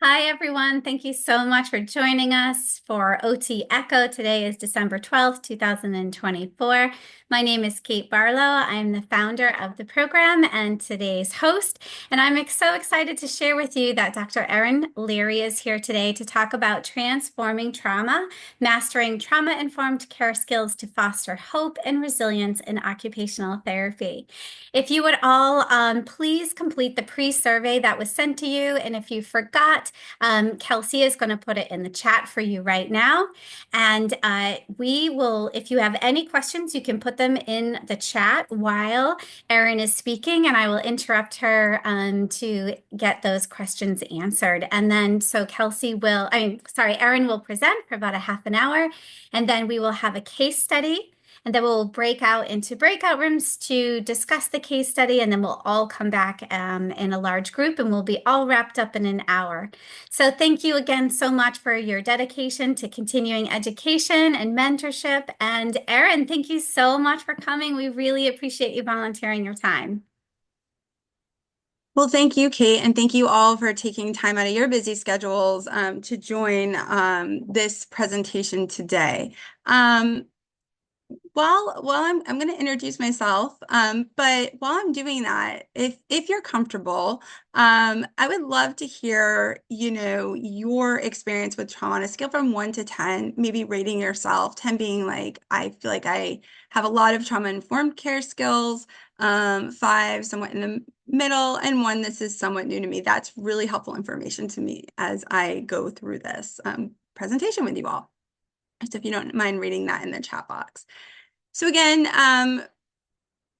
Hi, everyone. Thank you so much for joining us for OT Echo. Today is December 12th, 2024. My name is Kate Barlow. I'm the founder of the program and today's host. And I'm so excited to share with you that Dr. Erin Leary is here today to talk about transforming trauma, mastering trauma-informed care skills to foster hope and resilience in occupational therapy. If you would all please complete the pre-survey that was sent to you. And if you forgot, Kelsey is going to put it in the chat for you right now. And we will, if you have any questions, you can put them in the chat while Erin is speaking, and I will interrupt her to get those questions answered. And then, so Kelsey will, Erin will present for about a half an hour, and then we will have a case study. And then we'll break out into breakout rooms to discuss the case study, and then we'll all come back in a large group, and we'll be all wrapped up in an hour. So thank you again so much for your dedication to continuing education and mentorship. And Erin, thank you so much for coming. We really appreciate you volunteering your time. Well, thank you, Kate, and thank you all for taking time out of your busy schedules to join this presentation today. I'm going to introduce myself, but while I'm doing that, if you're comfortable, I would love to hear, your experience with trauma on a scale from 1 to 10, maybe rating yourself, 10 being like, I feel like I have a lot of trauma-informed care skills, 5, somewhat in the middle, and 1, this is somewhat new to me. That's really helpful information to me as I go through this presentation with you all. So if you don't mind reading that in the chat box. So again,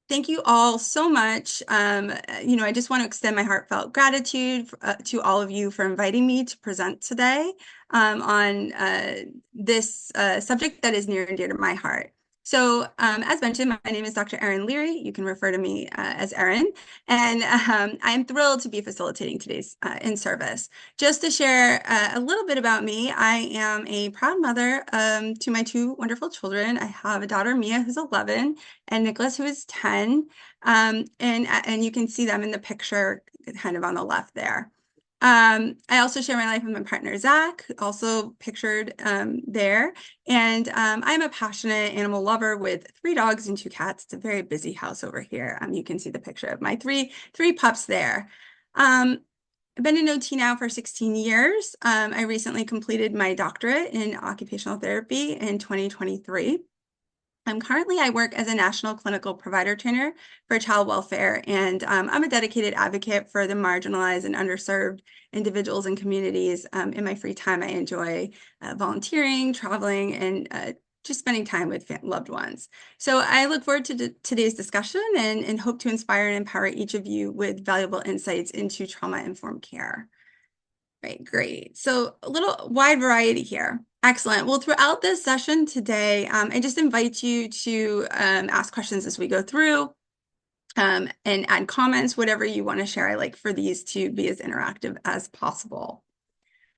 thank you all so much. I just want to extend my heartfelt gratitude to all of you for inviting me to present today on this subject that is near and dear to my heart. So as mentioned, my name is Dr. Erin Leary. You can refer to me as Erin. And I'm thrilled to be facilitating today's in-service. Just to share a little bit about me, I am a proud mother to my 2 wonderful children. I have a daughter, Mia, who's 11, and Nicholas, who is 10. And you can see them in the picture kind of on the left there. I also share my life with my partner, Zach, also pictured there. And I'm a passionate animal lover with 3 dogs and 2 cats. It's a very busy house over here. You can see the picture of my three pups there. I've been in OT now for 16 years. I recently completed my doctorate in occupational therapy in 2023. Currently, I work as a national clinical provider trainer for child welfare, and I'm a dedicated advocate for the marginalized and underserved individuals and communities. In my free time, I enjoy volunteering, traveling, and just spending time with loved ones. So I look forward to today's discussion and hope to inspire and empower each of you with valuable insights into trauma-informed care. Right, great. So a little wide variety here. Excellent. Well, throughout this session today, I just invite you to ask questions as we go through and add comments, whatever you want to share. I like for these to be as interactive as possible.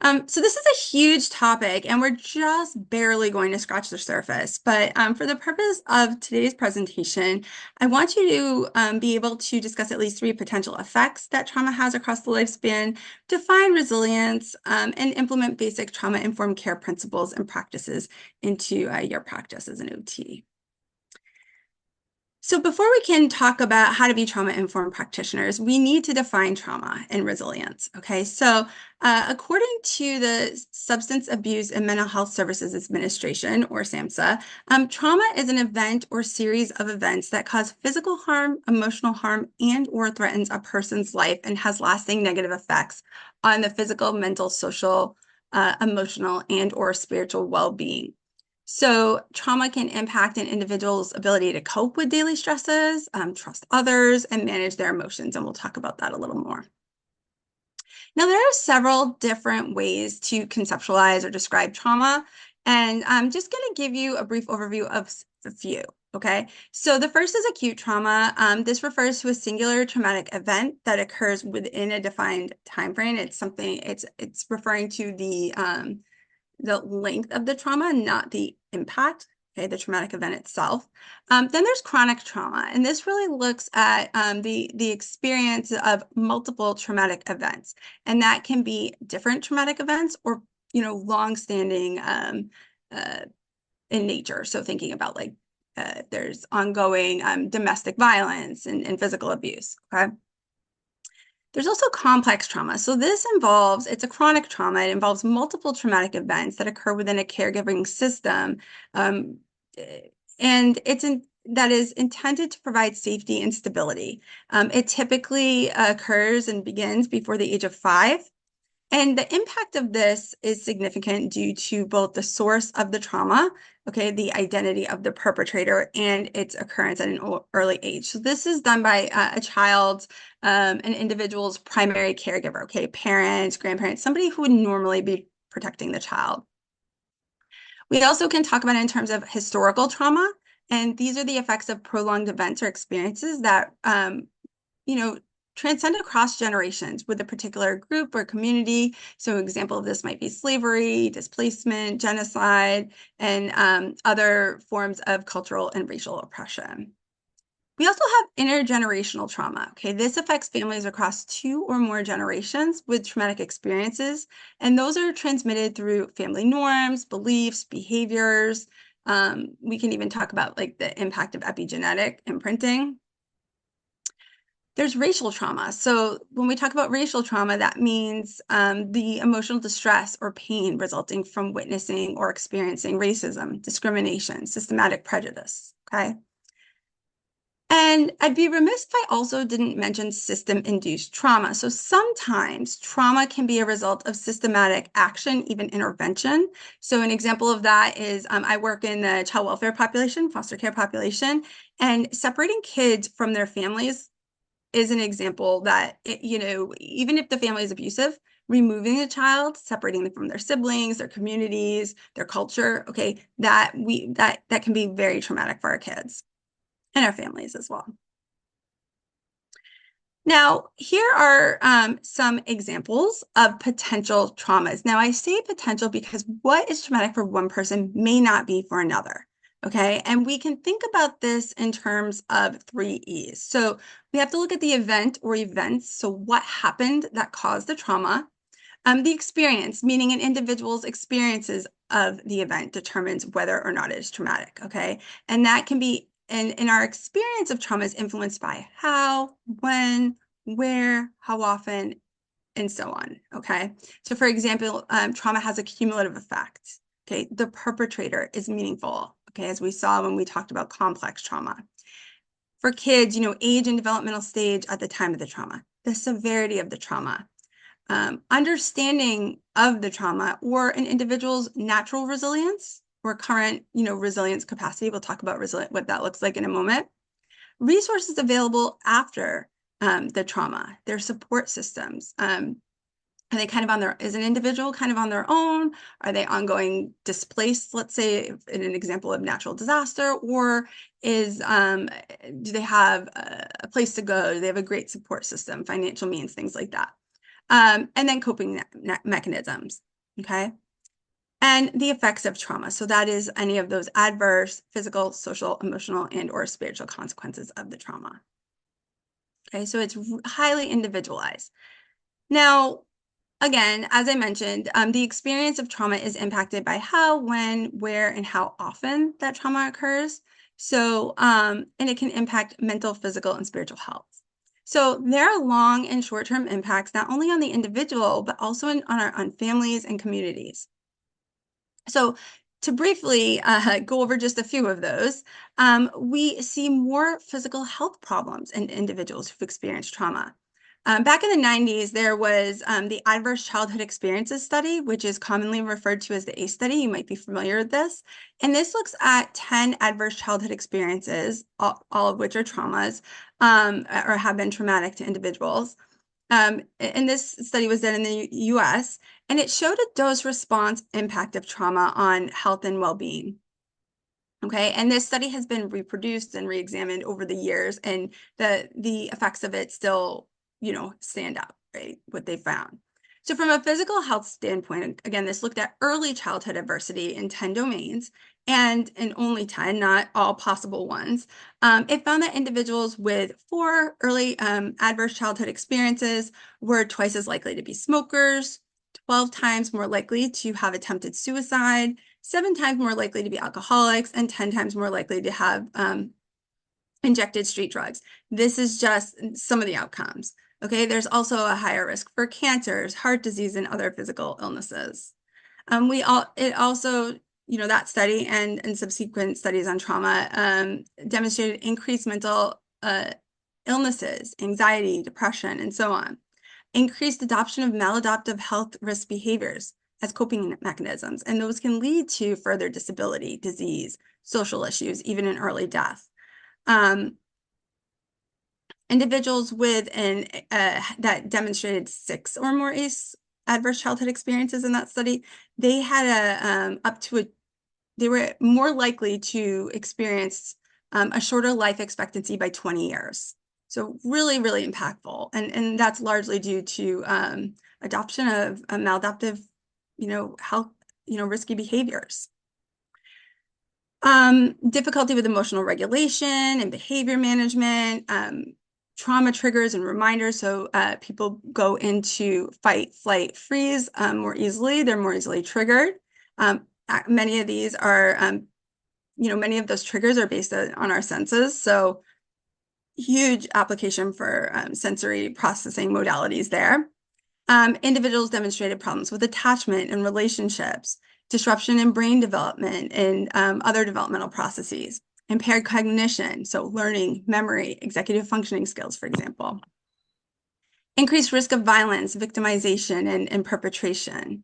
So this is a huge topic, and we're just barely going to scratch the surface. But for the purpose of today's presentation, I want you to be able to discuss at least 3 potential effects that trauma has across the lifespan, define resilience, and implement basic trauma-informed care principles and practices into your practice as an OT. So before we can talk about how to be trauma-informed practitioners, we need to define trauma and resilience, okay? So according to the Substance Abuse and Mental Health Services Administration, or SAMHSA, trauma is an event or series of events that cause physical harm, emotional harm, and or threatens a person's life and has lasting negative effects on the physical, mental, social, emotional, and or spiritual well-being. So trauma can impact an individual's ability to cope with daily stresses, trust others, and manage their emotions. And we'll talk about that a little more. Now, there are several different ways to conceptualize or describe trauma. And I'm just going to give you a brief overview of a few. Okay, so the first is acute trauma. This refers to a singular traumatic event that occurs within a defined time frame. It's referring to the length of the trauma, not the impact. okay, the traumatic event itself. Then there's chronic trauma, and this really looks at the experience of multiple traumatic events, and that can be different traumatic events or long-standing in nature. So thinking about like there's ongoing domestic violence and physical abuse. Okay. There's also complex trauma. So it's a chronic trauma. It involves multiple traumatic events that occur within a caregiving system. Um, and that is intended to provide safety and stability. It typically occurs and begins before the age of 5. And the impact of this is significant due to both the source of the trauma, okay, the identity of the perpetrator, and its occurrence at an early age. So this is done by a child's, an individual's primary caregiver, okay, parents, grandparents, somebody who would normally be protecting the child. We also can talk about it in terms of historical trauma, and these are the effects of prolonged events or experiences that, transcend across generations with a particular group or community. So an example of this might be slavery, displacement, genocide, and other forms of cultural and racial oppression. We also have intergenerational trauma. Okay, this affects families across 2 or more generations with traumatic experiences, and those are transmitted through family norms, beliefs, behaviors. We can even talk about like the impact of epigenetic imprinting. There's racial trauma. So when we talk about racial trauma, that means the emotional distress or pain resulting from witnessing or experiencing racism, discrimination, systematic prejudice. Okay. And I'd be remiss if I also didn't mention system-induced trauma. So sometimes trauma can be a result of systematic action, even intervention. So an example of that is I work in the child welfare population, foster care population, and separating kids from their families is an example that, even if the family is abusive, removing the child, separating them from their siblings, their communities, their culture, okay, that can be very traumatic for our kids and our families as well. Now, here are some examples of potential traumas. Now, I say potential because what is traumatic for one person may not be for another. Okay, and we can think about this in terms of 3 E's. So we have to look at the event or events. So what happened that caused the trauma? The experience, meaning an individual's experiences of the event determines whether or not it is traumatic. Okay, and that can be in our experience of trauma is influenced by how, when, where, how often, and so on. Okay, so for example, trauma has a cumulative effect. Okay, the perpetrator is meaningful. Okay, as we saw when we talked about complex trauma. For kids, age and developmental stage at the time of the trauma, the severity of the trauma, understanding of the trauma, or an individual's natural resilience or current, resilience capacity. We'll talk about what that looks like in a moment. Resources available after the trauma, their support systems. Are they kind of is an individual kind of on their own? Are they ongoing displaced, let's say, in an example of natural disaster? Or do they have a place to go? Do they have a great support system, financial means, things like that? And then coping mechanisms, okay? And the effects of trauma. So that is any of those adverse physical, social, emotional, and or spiritual consequences of the trauma. Okay, so it's highly individualized. Now, again, as I mentioned, the experience of trauma is impacted by how, when, where, and how often that trauma occurs. So, and it can impact mental, physical, and spiritual health. So there are long and short-term impacts, not only on the individual, but also on families and communities. So to briefly go over just a few of those, we see more physical health problems in individuals who've experienced trauma. Back in the 90s, there was the Adverse Childhood Experiences Study, which is commonly referred to as the ACE study. You might be familiar with this. And this looks at 10 adverse childhood experiences, all of which are traumas or have been traumatic to individuals. And this study was done in the US, and it showed a dose response impact of trauma on health and well-being. Okay, and this study has been reproduced and re-examined over the years, and the effects of it still, stand up, right, what they found. So from a physical health standpoint, again, this looked at early childhood adversity in 10 domains, and in only 10, not all possible ones, it found that individuals with 4 early adverse childhood experiences were twice as likely to be smokers, 12 times more likely to have attempted suicide, 7 times more likely to be alcoholics, and 10 times more likely to have injected street drugs. This is just some of the outcomes. Okay, there's also a higher risk for cancers, heart disease, and other physical illnesses. It also, that study and subsequent studies on trauma demonstrated increased mental illnesses, anxiety, depression, and so on. Increased adoption of maladaptive health risk behaviors as coping mechanisms, and those can lead to further disability, disease, social issues, even in early death. Individuals with that demonstrated 6 or more adverse childhood experiences in that study, they had they were more likely to experience a shorter life expectancy by 20 years. So really, really impactful. And that's largely due to adoption of maladaptive, health, risky behaviors. Difficulty with emotional regulation and behavior management, trauma triggers and reminders. So people go into fight, flight, freeze more easily. They're more easily triggered. Many of these are, many of those triggers are based on our senses. So huge application for sensory processing modalities there. Individuals demonstrated problems with attachment and relationships, disruption in brain development and other developmental processes, impaired cognition, so learning, memory, executive functioning skills, for example. Increased risk of violence, victimization, and perpetration.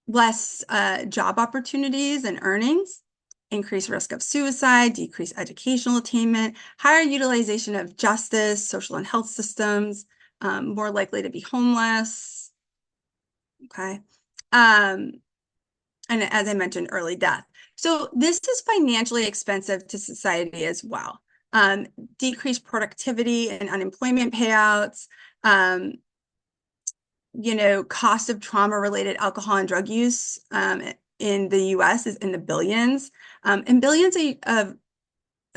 Less job opportunities and earnings, increased risk of suicide, decreased educational attainment, higher utilization of justice, social and health systems, more likely to be homeless. Okay. And as I mentioned, early death. So this is financially expensive to society as well. Decreased productivity and unemployment payouts, cost of trauma-related alcohol and drug use in the US is in the billions, and billions of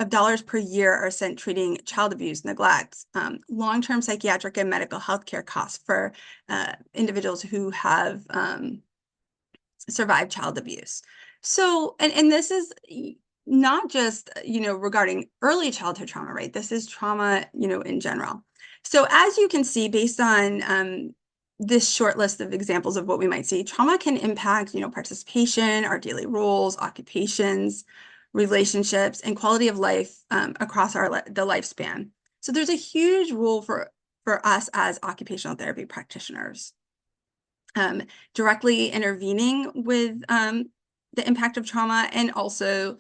dollars per year are spent treating child abuse, neglect, long-term psychiatric and medical health care costs for individuals who have survived child abuse. So, and this is not just, regarding early childhood trauma, right? This is trauma, in general. So as you can see, based on this short list of examples of what we might see, trauma can impact, participation, our daily roles, occupations, relationships, and quality of life across the lifespan. So there's a huge role for us as occupational therapy practitioners. Directly intervening with the impact of trauma, and also,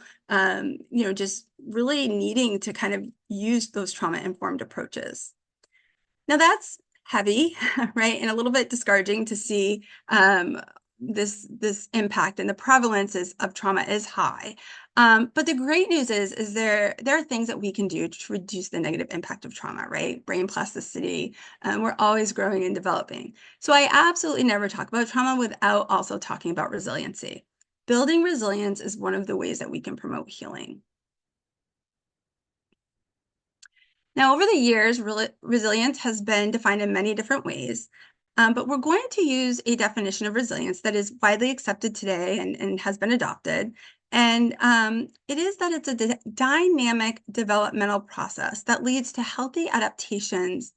just really needing to kind of use those trauma-informed approaches. Now that's heavy, right? And a little bit discouraging to see this impact, and the prevalence of trauma is high. But the great news is there are things that we can do to reduce the negative impact of trauma, right? Brain plasticity, we're always growing and developing. So I absolutely never talk about trauma without also talking about resiliency. Building resilience is one of the ways that we can promote healing. Now, over the years, resilience has been defined in many different ways, but we're going to use a definition of resilience that is widely accepted today and has been adopted. And it is that it's a dynamic developmental process that leads to healthy adaptations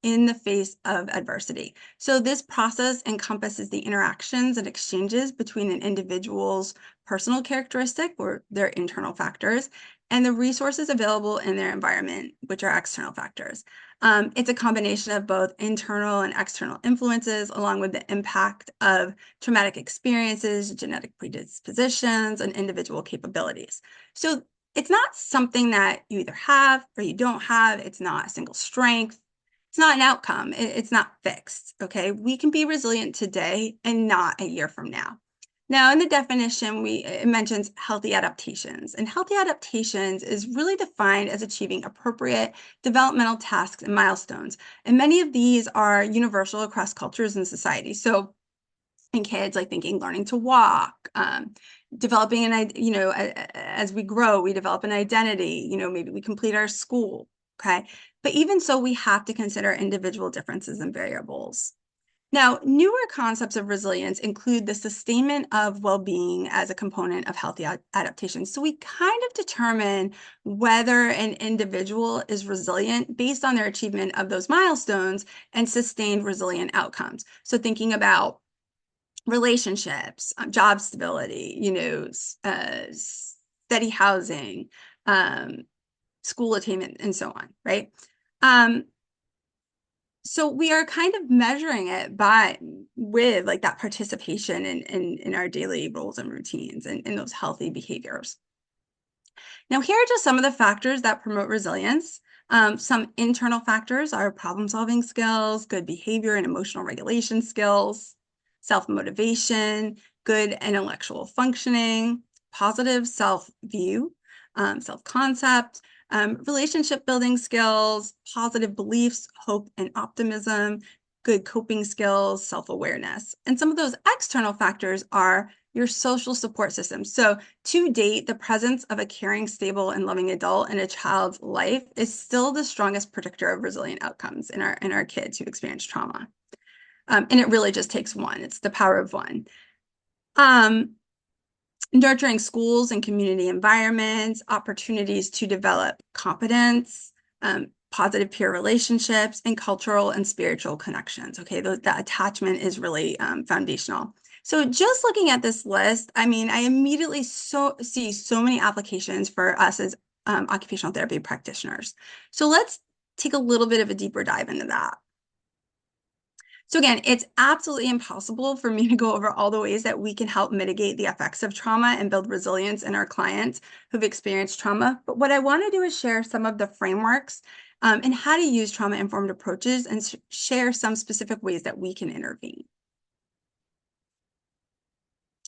in the face of adversity. So this process encompasses the interactions and exchanges between an individual's personal characteristic, or their internal factors, and the resources available in their environment, which are external factors. It's a combination of both internal and external influences, along with the impact of traumatic experiences, genetic predispositions, and individual capabilities. So it's not something that you either have or you don't have. It's not a single strength. It's not an outcome. It's not fixed, okay? We can be resilient today and not a year from now. Now, in the definition, it mentions healthy adaptations. And healthy adaptations is really defined as achieving appropriate developmental tasks and milestones. And many of these are universal across cultures and society. So in kids, like learning to walk, developing as we grow, we develop an identity, maybe we complete our school. Okay. But even so, we have to consider individual differences and variables. Now, newer concepts of resilience include the sustainment of well-being as a component of healthy adaptation. So we kind of determine whether an individual is resilient based on their achievement of those milestones and sustained resilient outcomes. So thinking about relationships, job stability, steady housing, school attainment, and so on, right? So we are kind of measuring it with like that participation in our daily roles and routines and in those healthy behaviors. Now, here are just some of the factors that promote resilience. Some internal factors are problem-solving skills, good behavior and emotional regulation skills, self-motivation, good intellectual functioning, positive self-view, self-concept, relationship building skills, positive beliefs, hope and optimism, good coping skills, self-awareness. And some of those external factors are your social support system. So to date, the presence of a caring, stable, and loving adult in a child's life is still the strongest predictor of resilient outcomes in our kids who experience trauma. And it really just takes one. It's the power of one. Nurturing schools and community environments, opportunities to develop competence, positive peer relationships, and cultural and spiritual connections. Okay, that attachment is really foundational. So just looking at this list, I mean, I immediately see so many applications for us as occupational therapy practitioners. So let's take a little bit of a deeper dive into that. So again, it's absolutely impossible for me to go over all the ways that we can help mitigate the effects of trauma and build resilience in our clients who've experienced trauma. But what I want to do is share some of the frameworks and how to use trauma-informed approaches and share some specific ways that we can intervene.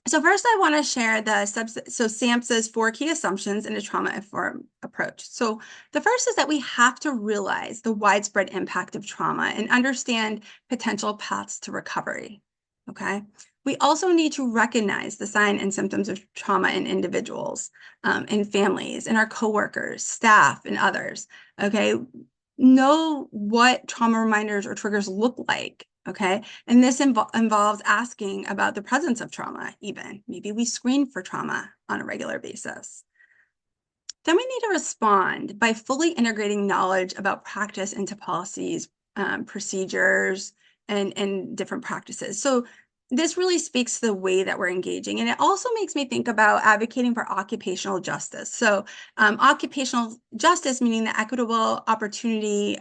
So first, I want to share SAMHSA's 4 key assumptions in a trauma-informed approach. So the first is that we have to realize the widespread impact of trauma and understand potential paths to recovery, okay? We also need to recognize the signs and symptoms of trauma in individuals, in families, in our coworkers, staff, and others, okay? Know what trauma reminders or triggers look like. Okay, and this involves asking about the presence of trauma, even. Maybe we screen for trauma on a regular basis. Then we need to respond by fully integrating knowledge about practice into policies, procedures, and different practices. So this really speaks to the way that we're engaging. And it also makes me think about advocating for occupational justice. So occupational justice, meaning the equitable opportunity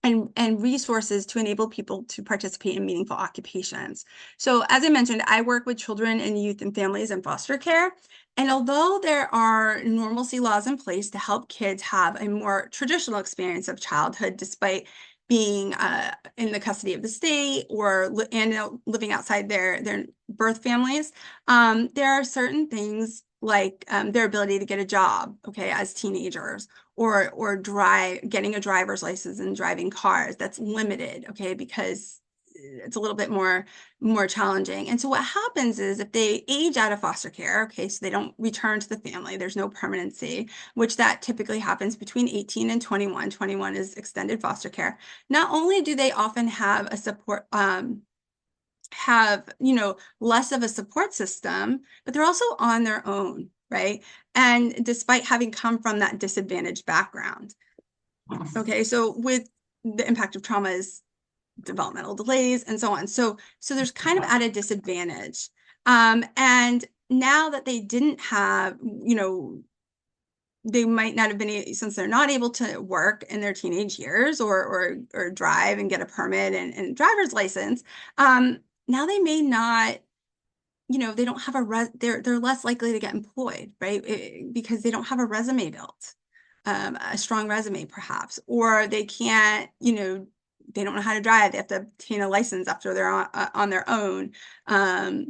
and resources to enable people to participate in meaningful occupations. So as I mentioned, I work with children and youth and families in foster care. And although there are normalcy laws in place to help kids have a more traditional experience of childhood, despite being in the custody of the state or living outside their birth families, there are certain things like their ability to get a job, okay, as teenagers, or getting a driver's license and driving cars that's limited, okay, because it's a little bit more challenging. And so what happens is if they age out of foster care, okay, so they don't return to the family, there's no permanency, which that typically happens between 18 and 21. 21 is extended foster care. Not only do they often have a support less of a support system, but they're also on their own, right? And despite having come from that disadvantaged background. Okay, so with the impact of trauma is developmental delays and so on. So there's kind of added disadvantage. And now that they didn't have, they might not have been, since they're not able to work in their teenage years or drive and get a permit and driver's license, now they may not, they don't have they're less likely to get employed, right? Because they don't have a resume built, a strong resume perhaps, or they can't, they don't know how to drive. They have to obtain a license after they're on their own, so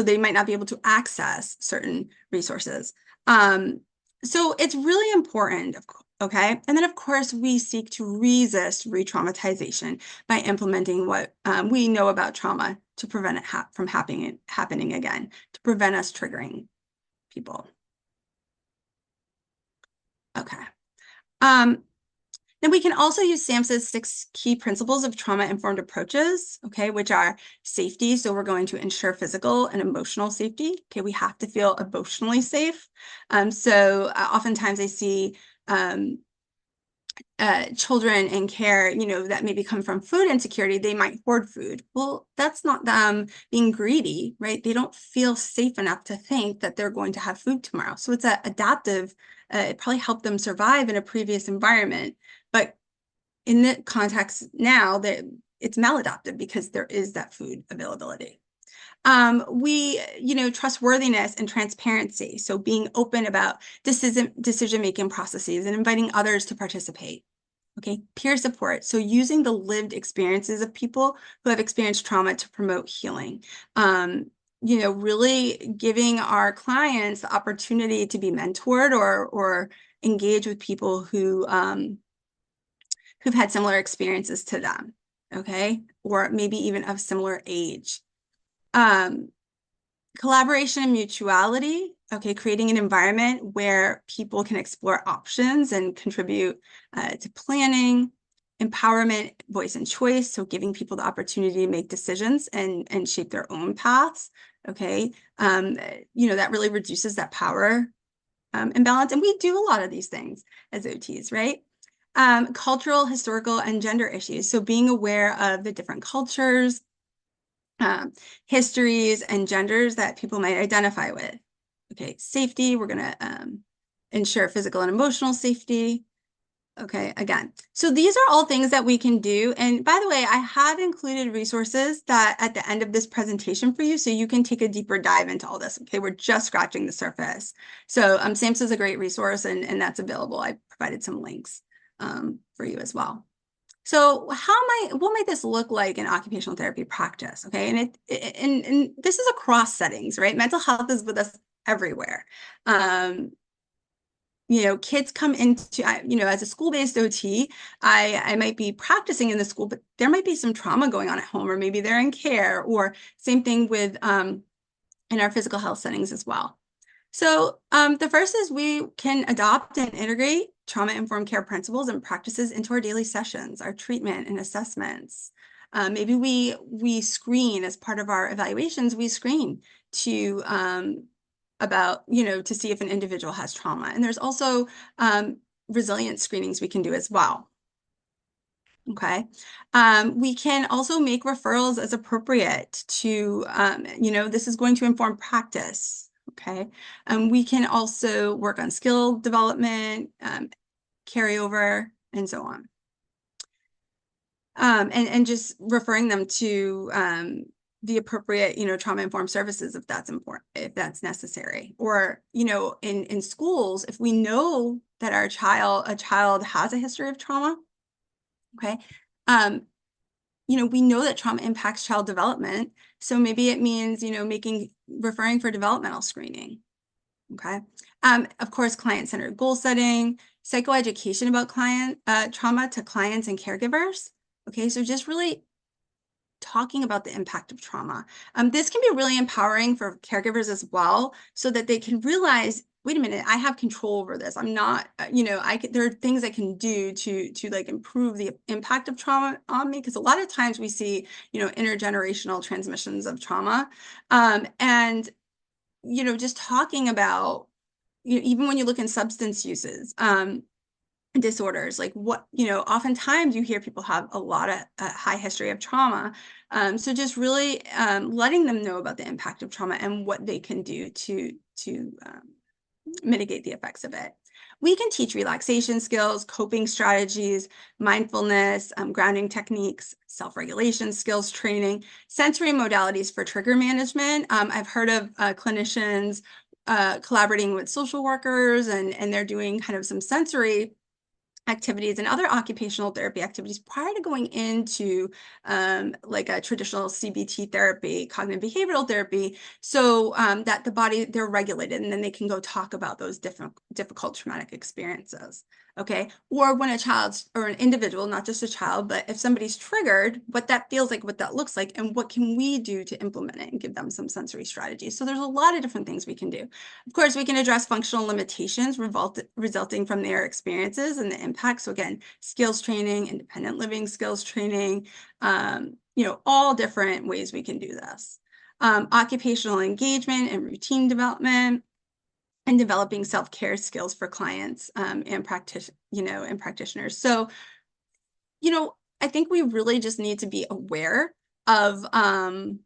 they might not be able to access certain resources. So it's really important, Okay. And then, of course, we seek to resist re-traumatization by implementing what we know about trauma to prevent it from happening again, to prevent us triggering people. Okay. Um, Then we can also use SAMHSA's 6 key principles of trauma-informed approaches, okay, which are safety. So we're going to ensure physical and emotional safety. Okay, we have to feel emotionally safe. Oftentimes I see children in care, that maybe come from food insecurity, they might hoard food. Well, that's not them being greedy, right? They don't feel safe enough to think that they're going to have food tomorrow. So it's adaptive. It probably helped them survive in a previous environment. But in the context now, that it's maladaptive because there is that food availability. Trustworthiness and transparency. So being open about decision-making processes and inviting others to participate. Okay, peer support. So using the lived experiences of people who have experienced trauma to promote healing. Really giving our clients the opportunity to be mentored or engage with people who've had similar experiences to them, okay? Or maybe even of similar age. Collaboration and mutuality, okay, creating an environment where people can explore options and contribute to planning, empowerment, voice and choice, so giving people the opportunity to make decisions and shape their own paths, okay? That really reduces that power imbalance, and we do a lot of these things as OTs, right? Cultural, historical, and gender issues, so being aware of the different cultures, histories and genders that people might identify with. Okay, safety, we're gonna ensure physical and emotional safety. Okay, again, so these are all things that we can do. And by the way, I have included resources that at the end of this presentation for you, so you can take a deeper dive into all this. Okay, we're just scratching the surface. So SAMHSA is a great resource and that's available. I provided some links for you as well. So what might this look like in occupational therapy practice? Okay, and this is across settings, right? Mental health is with us everywhere. Kids come into, as a school-based OT, I might be practicing in the school, but there might be some trauma going on at home, or maybe they're in care, or same thing with in our physical health settings as well. So the first is we can adopt and integrate trauma-informed care principles and practices into our daily sessions, our treatment and assessments. Maybe we screen as part of our evaluations, we screen to to see if an individual has trauma. And there's also resilience screenings we can do as well. Okay. We can also make referrals as appropriate to, this is going to inform practice. Okay. We can also work on skill development, carryover, and so on. And just referring them to the appropriate, trauma-informed services if that's important, if that's necessary. Or, in schools, if we know that a child has a history of trauma, okay, we know that trauma impacts child development. So maybe it means, referring for developmental screening. Okay. Of course, client-centered goal setting, psychoeducation about trauma to clients and caregivers. Okay. So just really talking about the impact of trauma. This can be really empowering for caregivers as well, so that they can realize, wait a minute, I have control over this. I'm not, there are things I can do to like improve the impact of trauma on me. Because a lot of times we see, intergenerational transmissions of trauma. And, just talking about, even when you look in substance uses, disorders, like oftentimes you hear people have a lot of high history of trauma. So just really letting them know about the impact of trauma and what they can do to mitigate the effects of it. We can teach relaxation skills, coping strategies, mindfulness, grounding techniques, self-regulation skills training, sensory modalities for trigger management. I've heard of clinicians collaborating with social workers, and they're doing kind of some sensory activities and other occupational therapy activities prior to going into like a traditional CBT therapy, cognitive behavioral therapy, so that the body, they're regulated, and then they can go talk about those difficult traumatic experiences. Okay. Or when a child's or an individual, not just a child, but if somebody's triggered, what that feels like, what that looks like, and what can we do to implement it and give them some sensory strategies. So there's a lot of different things we can do. Of course, we can address functional limitations resulting from their experiences and the impact. So again, skills training, independent living skills training, all different ways we can do this. Occupational engagement and routine development, and developing self-care skills for clients and practitioners. So, I think we really just need to be aware of the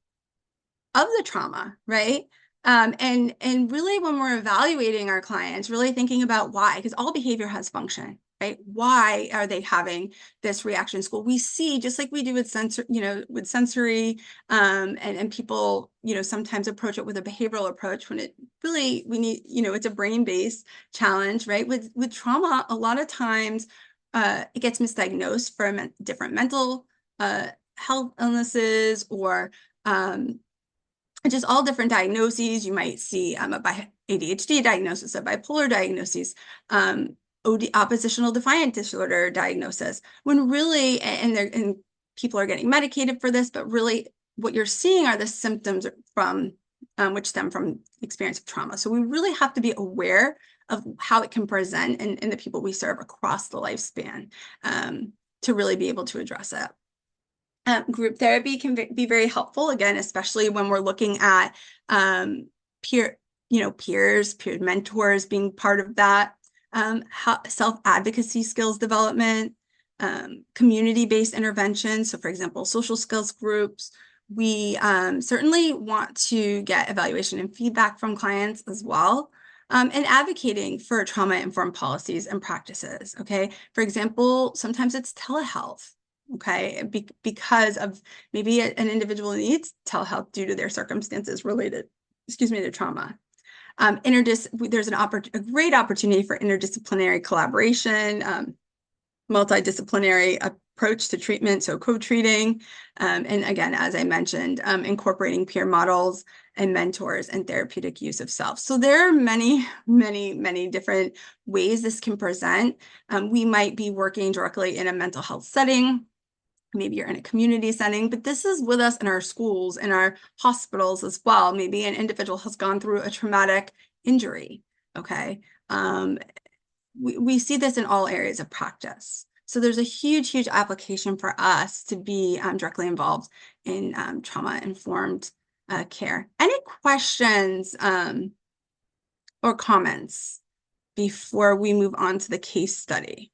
trauma, right? And really when we're evaluating our clients, really thinking about why, because all behavior has function, right? Why are they having this reaction in school? We see, just like we do with sensory, and people, sometimes approach it with a behavioral approach when it really, we need, it's a brain-based challenge, right? With trauma, a lot of times it gets misdiagnosed for different mental health illnesses or just all different diagnoses. You might see a ADHD diagnosis, a bipolar diagnosis, oppositional defiant disorder diagnosis, when really, and people are getting medicated for this, but really what you're seeing are the symptoms which stem from experience of trauma. So we really have to be aware of how it can present in the people we serve across the lifespan to really be able to address it. Group therapy can be very helpful, again, especially when we're looking at peer mentors being part of that, self-advocacy skills development, community-based intervention. So for example, social skills groups. We certainly want to get evaluation and feedback from clients as well. And advocating for trauma-informed policies and practices, okay? For example, sometimes it's telehealth. Okay, because of maybe an individual needs telehealth due to their circumstances related, to trauma. There's a great opportunity for interdisciplinary collaboration, multidisciplinary approach to treatment, so co-treating, and again, as I mentioned, incorporating peer models and mentors and therapeutic use of self. So there are many, many, many different ways this can present. We might be working directly in a mental health setting. Maybe you're in a community setting, but this is with us in our schools, in our hospitals as well. Maybe an individual has gone through a traumatic injury, okay? We see this in all areas of practice. So there's a huge, huge application for us to be directly involved in trauma-informed care. Any questions or comments before we move on to the case study?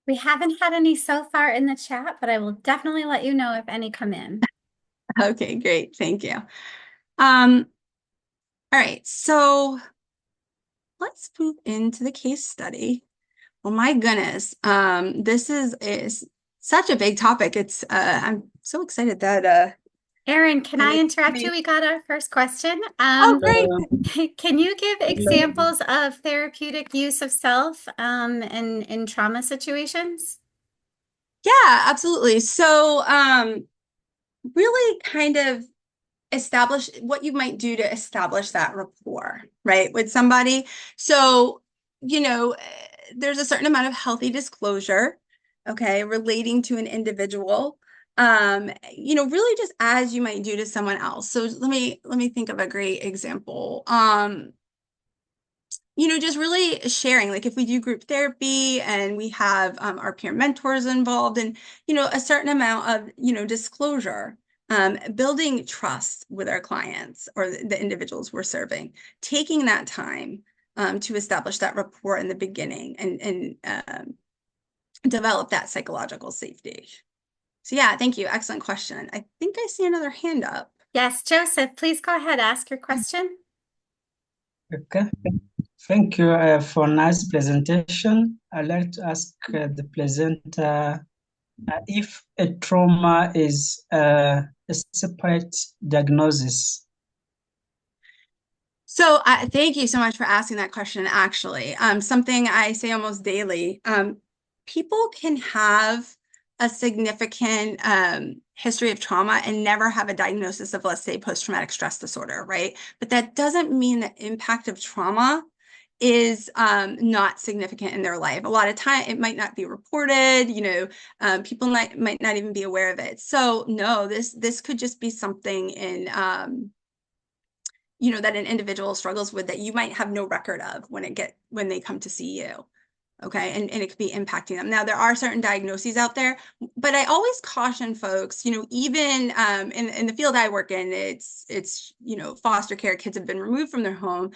We haven't had any so far in the chat, but I will definitely let you know if any come in. Okay, great. Thank you. All right, so let's move into the case study. Well, my goodness, this is such a big topic. It's I'm so excited that Erin, can I interrupt you? We got our first question. Oh, great. Can you give examples of therapeutic use of self in trauma situations? Yeah, absolutely. So really kind of establish what you might do to establish that rapport, right, with somebody. So, there's a certain amount of healthy disclosure, okay, relating to an individual, really just as you might do to someone else. So let me think of a great example. Just really sharing, like if we do group therapy and we have our peer mentors involved and, a certain amount of, disclosure, building trust with our clients or the individuals we're serving, taking that time to establish that rapport in the beginning and develop that psychological safety. So yeah, thank you. Excellent question. I think I see another hand up. Yes, Joseph, please go ahead, ask your question. Okay. Thank you for a nice presentation. I'd like to ask the presenter if a trauma is a separate diagnosis. So thank you so much for asking that question, actually. Something I say almost daily. People can have a significant history of trauma and never have a diagnosis of, let's say, post-traumatic stress disorder, right? But that doesn't mean the impact of trauma is not significant in their life. A lot of time it might not be reported, people might not even be aware of it. So no, this could just be something in that an individual struggles with that you might have no record of when they come to see you. Okay, and it could be impacting them. Now, there are certain diagnoses out there, but I always caution folks, even in the field I work in, it's foster care, kids have been removed from their home,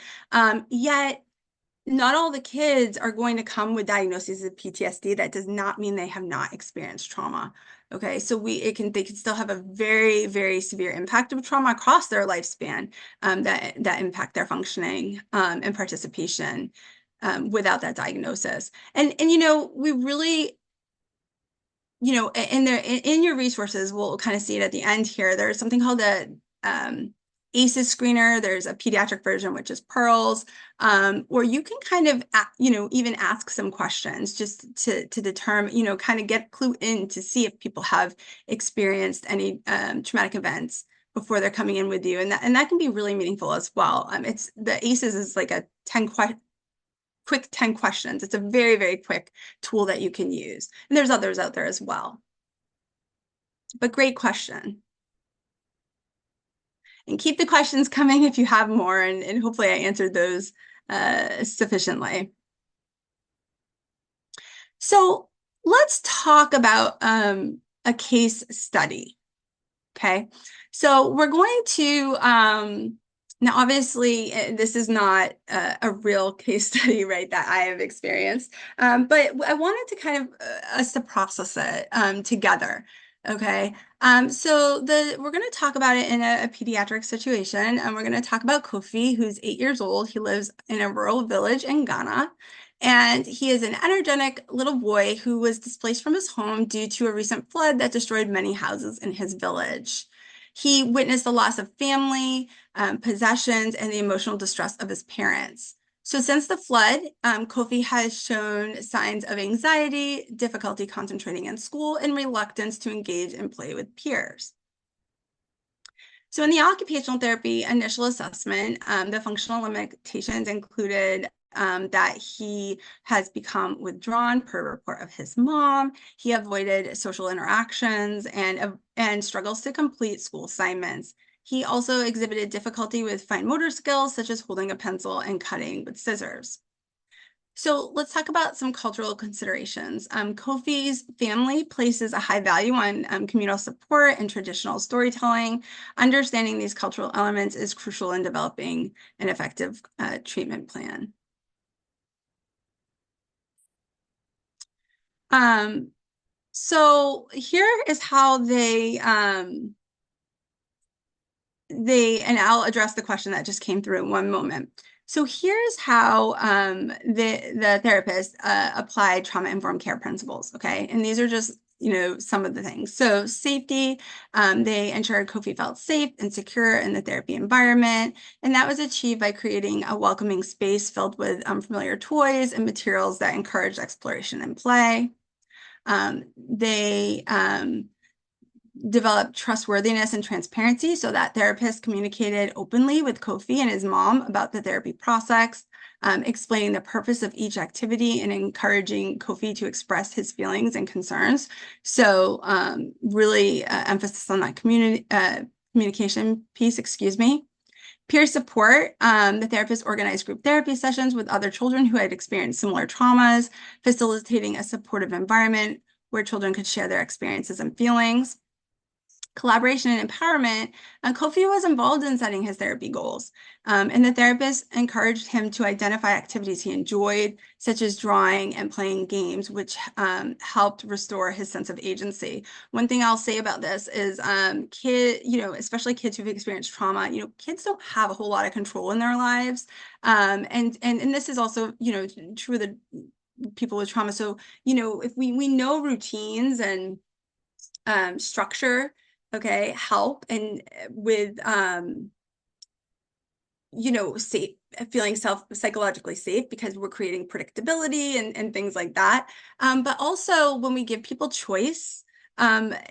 yet not all the kids are going to come with diagnoses of PTSD. That does not mean they have not experienced trauma. Okay, so they can still have a very, very severe impact of trauma across their lifespan that impact their functioning and participation without that diagnosis. And we really, in your resources, we'll kind of see it at the end here. There's something called a ACEs screener. There's a pediatric version, which is Pearls, or you can kind of, even ask some questions just to determine, kind of get clue in to see if people have experienced any traumatic events before they're coming in with you. And that can be really meaningful as well. The ACEs is like a quick 10 questions. It's a very, very quick tool that you can use. And there's others out there as well. But great question. And keep the questions coming if you have more, and hopefully I answered those sufficiently. So let's talk about a case study. Okay, so we're going to, now obviously this is not a real case study, right, that I have experienced, but I wanted to kind of us to process it together. Okay, so we're going to talk about it in a pediatric situation, and we're going to talk about Kofi, who's 8 years old. He lives in a rural village in Ghana, and he is an energetic little boy who was displaced from his home due to a recent flood that destroyed many houses in his village. He witnessed the loss of family, possessions, and the emotional distress of his parents. So since the flood, Kofi has shown signs of anxiety, difficulty concentrating in school, and reluctance to engage and play with peers. So in the occupational therapy initial assessment, the functional limitations included that he has become withdrawn per report of his mom. He avoided social interactions and struggles to complete school assignments. He also exhibited difficulty with fine motor skills, such as holding a pencil and cutting with scissors. So let's talk about some cultural considerations. Kofi's family places a high value on communal support and traditional storytelling. Understanding these cultural elements is crucial in developing an effective treatment plan. So here is how and I'll address the question that just came through in one moment. So here's how the therapist applied trauma-informed care principles, okay? And these are just, some of the things. So safety, they ensured Kofi felt safe and secure in the therapy environment, and that was achieved by creating a welcoming space filled with familiar toys and materials that encouraged exploration and play. They developed trustworthiness and transparency so that therapists communicated openly with Kofi and his mom about the therapy process, explaining the purpose of each activity and encouraging Kofi to express his feelings and concerns. So really emphasis on that communication piece, excuse me. Peer support, the therapist organized group therapy sessions with other children who had experienced similar traumas, facilitating a supportive environment where children could share their experiences and feelings. Collaboration and empowerment, Kofi was involved in setting his therapy goals, and the therapist encouraged him to identify activities he enjoyed, such as drawing and playing games, which helped restore his sense of agency. One thing I'll say about this is especially kids who've experienced trauma, kids don't have a whole lot of control in their lives. And this is also, true of the people with trauma. So, if we know routines and structure, okay, help, and with safe, feeling psychologically safe, because we're creating predictability and things like that. But also when we give people choice, it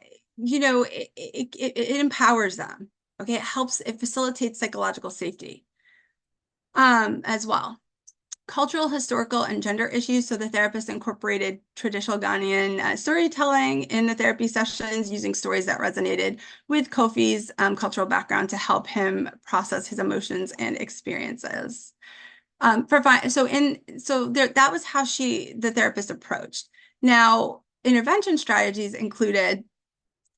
empowers them. Okay, it facilitates psychological safety as well. cultural, historical, and gender issues. So the therapist incorporated traditional Ghanaian storytelling in the therapy sessions, using stories that resonated with Kofi's cultural background to help him process his emotions and experiences. That was how the therapist approached. Now, intervention strategies included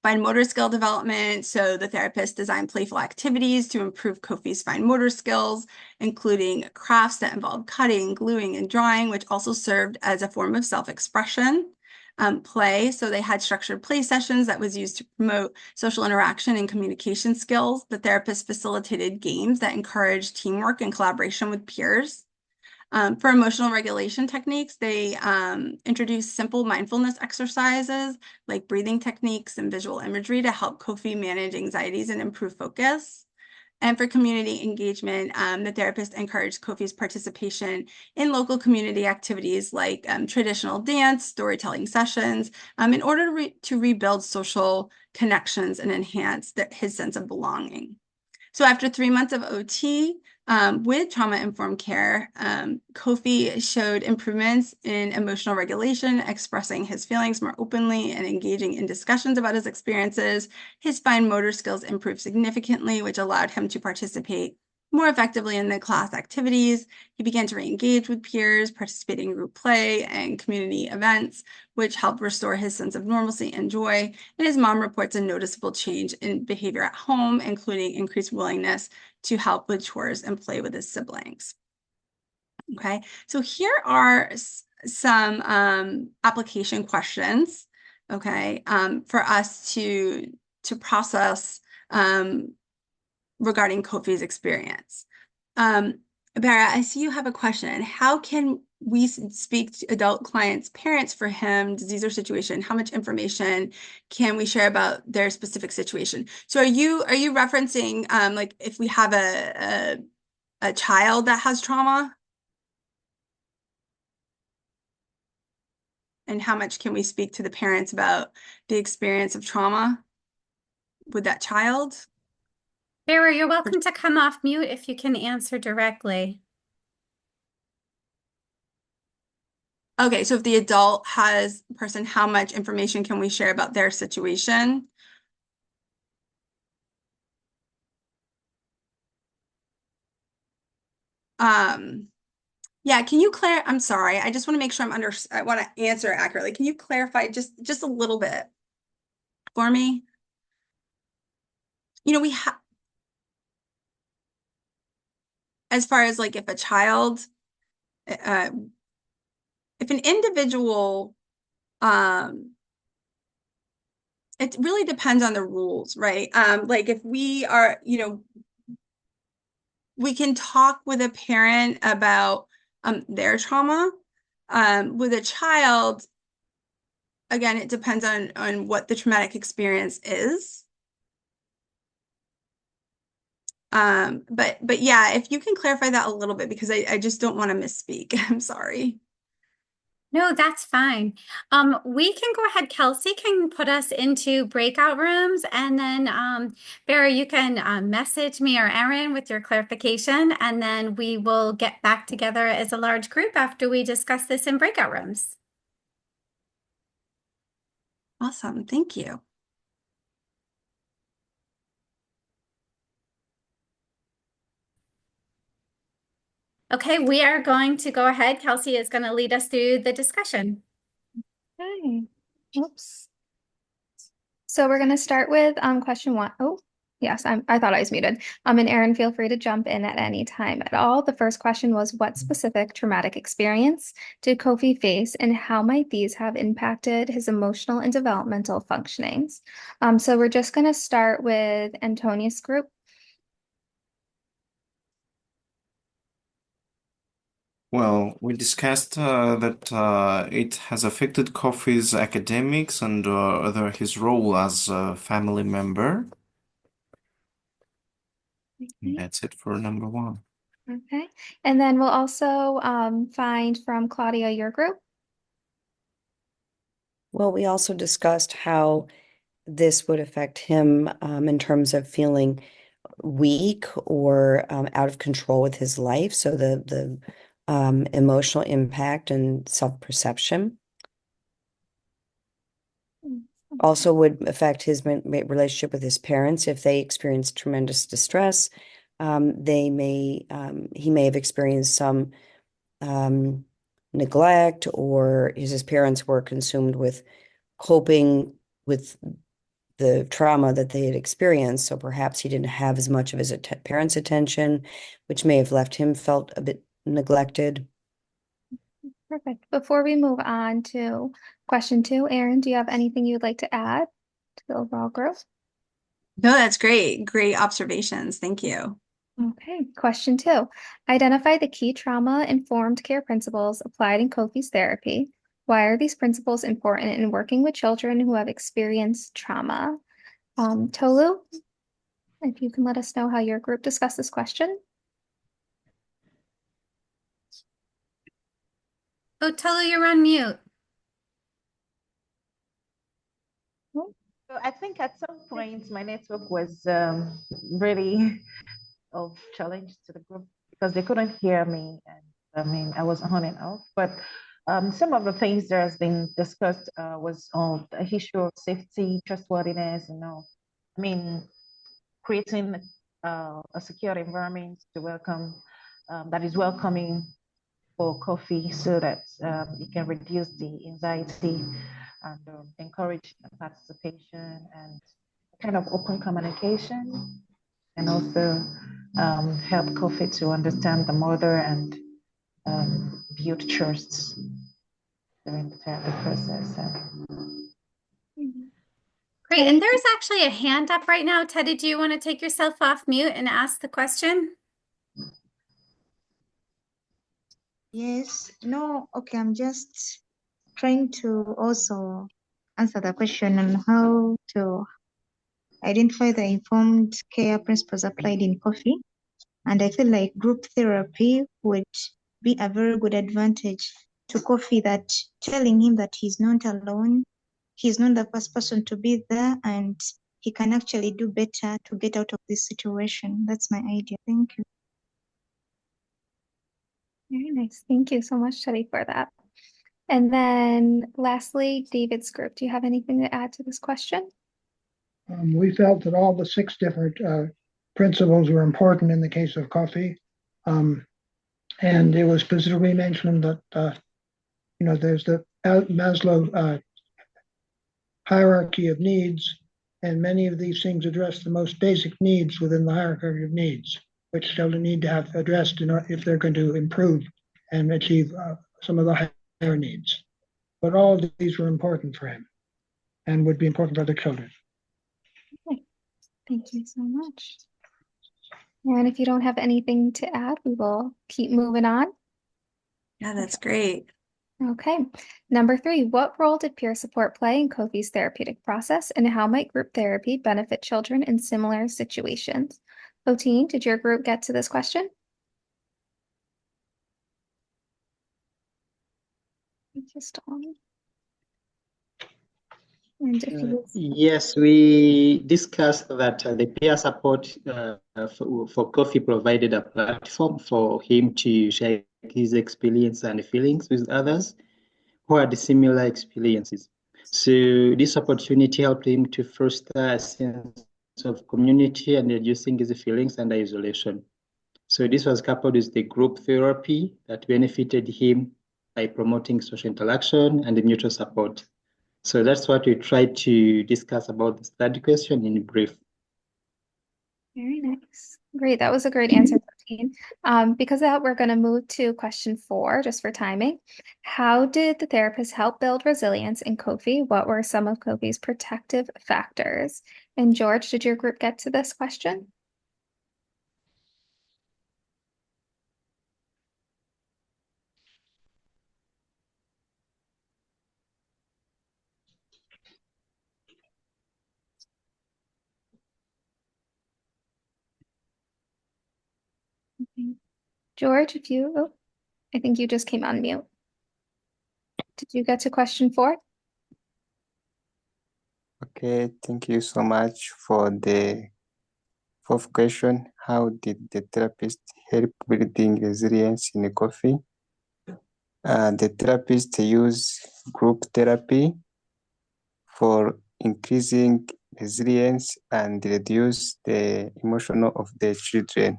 fine motor skill development. So the therapist designed playful activities to improve Kofi's fine motor skills, including crafts that involved cutting, gluing, and drawing, which also served as a form of self-expression. Play. So they had structured play sessions that was used to promote social interaction and communication skills. The therapist facilitated games that encouraged teamwork and collaboration with peers. For emotional regulation techniques, they introduced simple mindfulness exercises like breathing techniques and visual imagery to help Kofi manage anxieties and improve focus. And for community engagement, the therapist encouraged Kofi's participation in local community activities like traditional dance, storytelling sessions, in order to rebuild social connections and enhance his sense of belonging. So after 3 months of OT with trauma-informed care, Kofi showed improvements in emotional regulation, expressing his feelings more openly and engaging in discussions about his experiences. His fine motor skills improved significantly, which allowed him to participate more effectively in the class activities. He began to re-engage with peers, participating in group play and community events, which helped restore his sense of normalcy and joy. And his mom reports a noticeable change in behavior at home, including increased willingness to help with chores and play with his siblings. Okay, so here are some application questions, okay, for us to process regarding Kofi's experience. Barra, I see you have a question. How can we speak to adult clients' parents for him, disease or situation? How much information can we share about their specific situation? So are you referencing like if we have a child that has trauma? And how much can we speak to the parents about the experience of trauma with that child? Vera, you're welcome to come off mute if you can answer directly. Okay, so if the adult has a person, how much information can we share about their situation? Yeah, can you I'm sorry, I just want to make sure I want to answer accurately. Can you clarify just a little bit for me? You know, we have, as far as like if a child, if an individual, it really depends on the rules, right? Like if we are, you know, we can talk with a parent about their trauma. With a child, again, it depends on what the traumatic experience is. But yeah, if you can clarify that a little bit, because I just don't want to misspeak. I'm sorry. No, that's fine. We can go ahead. Kelsey can put us into breakout rooms, and then Vera, you can message me or Erin with your clarification, and then we will get back together as a large group after we discuss this in breakout rooms. Awesome. Thank you. Okay, we are going to go ahead. Kelsey is going to lead us through the discussion. Okay. Oops. So we're going to start with question 1. Oh, yes, I thought I was muted. And Erin, feel free to jump in at any time at all. The first question was, what specific traumatic experience did Kofi face, and how might these have impacted his emotional and developmental functionings? So we're just going to start with Antonia's group. Well, we discussed that it has affected Kofi's academics and his role as a family member. And that's it for number 1. Okay. And then we'll also find from Claudia your group. Well, we also discussed how this would affect him in terms of feeling weak or out of control with his life. So the emotional impact and self-perception. Also would affect his relationship with his parents if they experience tremendous distress. He may have experienced some neglect, or his parents were consumed with coping with the trauma that they had experienced. So perhaps he didn't have as much of his parents' attention, which may have left him felt a bit neglected. Perfect. Before we move on to question 2, Erin, do you have anything you'd like to add to the overall growth? No, that's great. Great observations. Thank you. Okay, question 2. Identify the key trauma-informed care principles applied in Kofi's therapy. Why are these principles important in working with children who have experienced trauma? Tolu, if you can let us know how your group discussed this question. Oh, Tolu, you're on mute. So I think at some point my network was really of challenge to the group because they couldn't hear me, and I mean I was on and off. But some of the things that has been discussed was on the issue of safety, trustworthiness, and all. I mean, creating a secure environment to welcome that is welcoming for Kofi, so that it can reduce the anxiety and encourage participation and kind of open communication, and also help Kofi to understand the mother and build trust during the therapy process. Great. And there's actually a hand up right now. Teddy, do you want to take yourself off mute and ask the question? Yes, no, okay, I'm just trying to also answer the question on how to identify the informed care principles applied in Kofi. And I feel like group therapy would be a very good advantage to Kofi, that telling him that he's not alone, he's not the first person to be there, and he can actually do better to get out of this situation. That's my idea. Thank you. Very nice. Thank you so much, Teddy, for that. And then lastly, David's group, do you have anything to add to this question? We felt that all the 6 different principles were important in the case of coffee. And it was specifically mentioned that, there's the Maslow hierarchy of needs, and many of these things address the most basic needs within the hierarchy of needs, which children need to have addressed if they're going to improve and achieve some of the higher needs. But all of these were important for him and would be important for other children. Okay. Thank you so much. And if you don't have anything to add, we will keep moving on. Yeah, that's great. Okay. Number 3, what role did peer support play in Kofi's therapeutic process, and how might group therapy benefit children in similar situations? Otine, did your group get to this question? Just on. And if you Yes, we discussed that the peer support for Kofi provided a platform for him to share his experience and feelings with others who had similar experiences. So this opportunity helped him to foster a sense of community and reducing his feelings and isolation. So this was coupled with the group therapy that benefited him by promoting social interaction and mutual support. So that's what we tried to discuss about this third question in brief. Very nice. Great. That was a great answer, Christine. Because of that, we're going to move to question 4, just for timing. How did the therapist help build resilience in Kofi? What were some of Kofi's protective factors? And George, did your group get to this question? Okay. George, I think you just came on mute. Did you get to question 4? Okay, thank you so much for the 4th question. How did the therapist help building resilience in Kofi? the therapist use group therapy for increasing resilience and reduce the emotional of the children.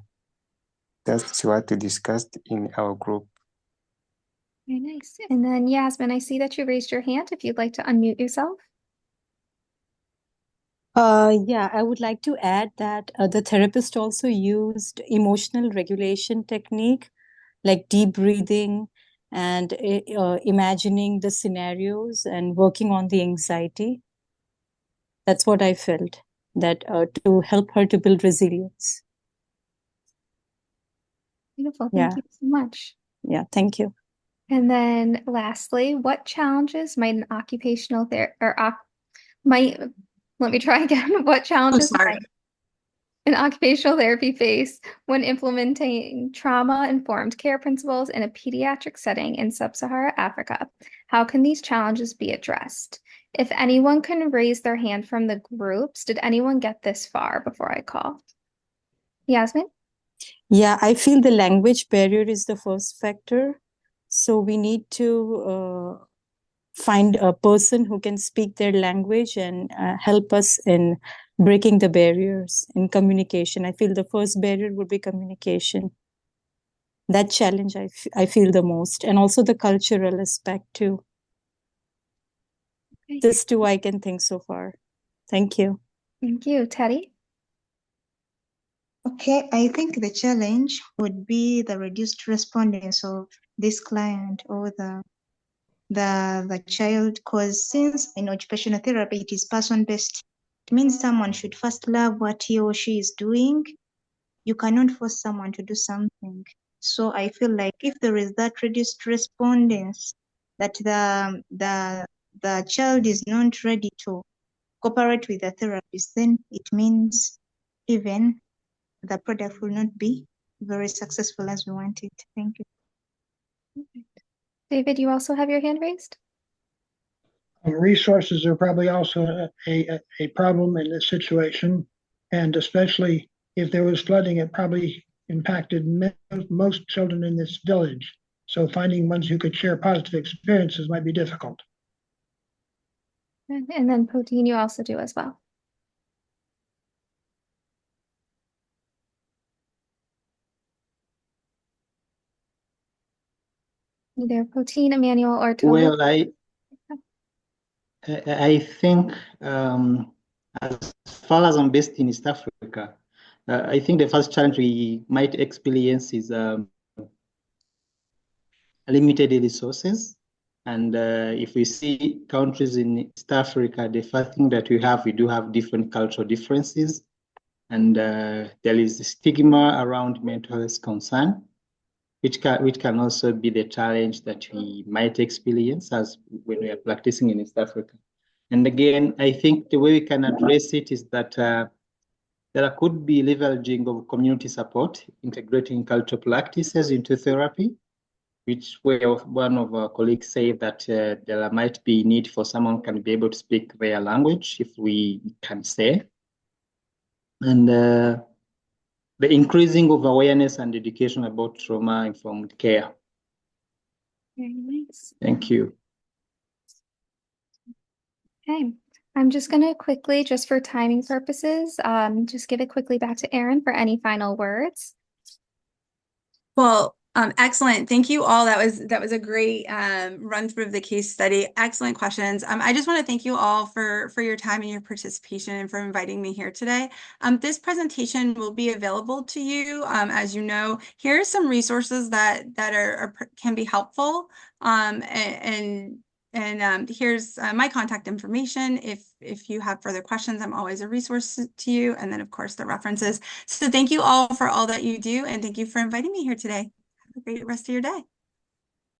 That's what we discussed in our group. Very nice. And then Yasmin, I see that you raised your hand if you'd like to unmute yourself. Yeah, I would like to add that the therapist also used emotional regulation technique like deep breathing and imagining the scenarios and working on the anxiety. That's what I felt, that to help her to build resilience. Beautiful. Yeah. Thank you so much. Yeah, thank you. And then lastly, what challenges might an occupational therapy let me try again. What challenges might an occupational therapy face when implementing trauma-informed care principles in a pediatric setting in sub-Saharan Africa? How can these challenges be addressed? If anyone can raise their hand from the groups, did anyone get this far before I call? Yasmin? Yeah, I feel the language barrier is the first factor. So we need to find a person who can speak their language and help us in breaking the barriers in communication. I feel the first barrier would be communication. That challenge I feel the most, and also the cultural aspect too. Okay. This two I can think so far. Thank you. Thank you. Teddy? Okay, I think the challenge would be the reduced respondents of this client or the child, because since in occupational therapy it is person-based, it means someone should first love what he or she is doing. You cannot force someone to do something. So I feel like if there is that reduced respondents, that the child is not ready to cooperate with the therapist, then it means even the product will not be very successful as we want it. Thank you. David, you also have your hand raised? Resources are probably also a problem in this situation, and especially if there was flooding, it probably impacted most children in this village. So finding ones who could share positive experiences might be difficult. And then Poteen, you also do as well. Either Poteen, Emmanuel, or Toby. Well, I think as far as I'm based in East Africa, I think the first challenge we might experience is limited resources. And if we see countries in East Africa, the first thing that we do have different cultural differences. And there is a stigma around mental health concern, which can also be the challenge that we might experience as when we are practicing in East Africa. And again, I think the way we can address it is that there could be leveraging of community support, integrating cultural practices into therapy, which one of our colleagues said that there might be need for someone who can be able to speak their language, if we can say. And the increasing of awareness and education about trauma-informed care. Very nice. Thank you. Okay, I'm just going to quickly, just for timing purposes, just give it quickly back to Erin for any final words. Well, excellent. Thank you all. That was a great run through of the case study. Excellent questions. I just want to thank you all for your time and your participation and for inviting me here today. This presentation will be available to you. As you know, here are some resources that can be helpful. And here's my contact information. If you have further questions, I'm always a resource to you. And then, of course, the references. So thank you all for all that you do. And thank you for inviting me here today. Have a great rest of your day.